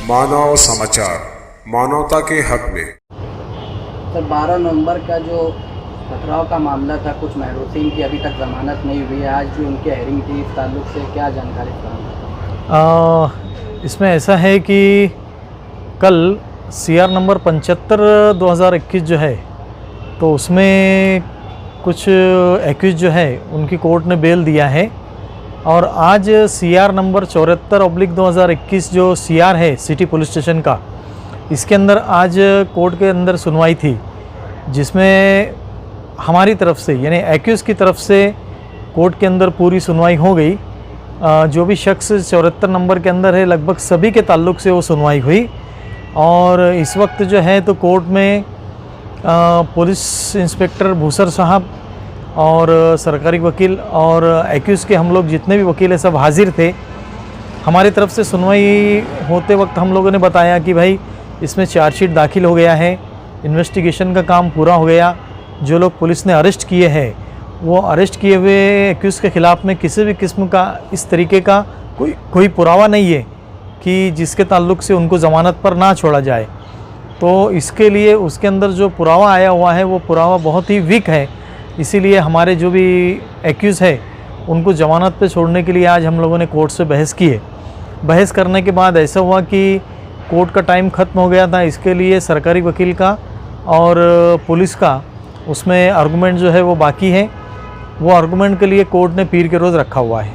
मानव समाचार, मानवता के हक में। सर 12 नवंबर का जो पथराव का मामला था, कुछ महरूसीन की अभी तक जमानत नहीं हुई है। आज भी उनकी हेयरिंग थी, इस ताल्लुक से क्या जानकारी प्राप्त? इसमें ऐसा है कि कल CR नंबर 75/2021 जो है, तो उसमें कुछ एक्यूज जो है उनकी कोर्ट ने बेल दिया है। और आज CR नंबर 74/2021 जो CR है सिटी पुलिस स्टेशन का, इसके अंदर आज कोर्ट के अंदर सुनवाई थी, जिसमें हमारी तरफ से यानी एक्यूज की तरफ से कोर्ट के अंदर पूरी सुनवाई हो गई। जो भी शख्स 74 नंबर के अंदर है, लगभग सभी के ताल्लुक से वो सुनवाई हुई। और इस वक्त जो है तो कोर्ट में पुलिस इंस्पेक्टर भूसर साहब और सरकारी वकील और एक्यूज़ के हम लोग जितने भी वकील हैं सब हाजिर थे। हमारी तरफ से सुनवाई होते वक्त हम लोगों ने बताया कि भाई इसमें चार्जशीट दाखिल हो गया है, इन्वेस्टिगेशन का काम पूरा हो गया। जो लोग पुलिस ने अरेस्ट किए हैं वो अरेस्ट किए हुए एक्यूज़ के ख़िलाफ़ में किसी भी किस्म का इस तरीके का कोई पुरावा नहीं है कि जिसके ताल्लुक से उनको ज़मानत पर ना छोड़ा जाए। तो इसके लिए उसके अंदर जो पुरावा आया हुआ है वो पुरावा बहुत ही वीक है। इसीलिए हमारे जो भी एक्यूज़ है उनको ज़मानत पे छोड़ने के लिए आज हम लोगों ने कोर्ट से बहस की है। बहस करने के बाद ऐसा हुआ कि कोर्ट का टाइम ख़त्म हो गया था, इसके लिए सरकारी वकील का और पुलिस का उसमें आर्गूमेंट जो है वो बाकी है। वो आर्गूमेंट के लिए कोर्ट ने पीर के रोज़ रखा हुआ है।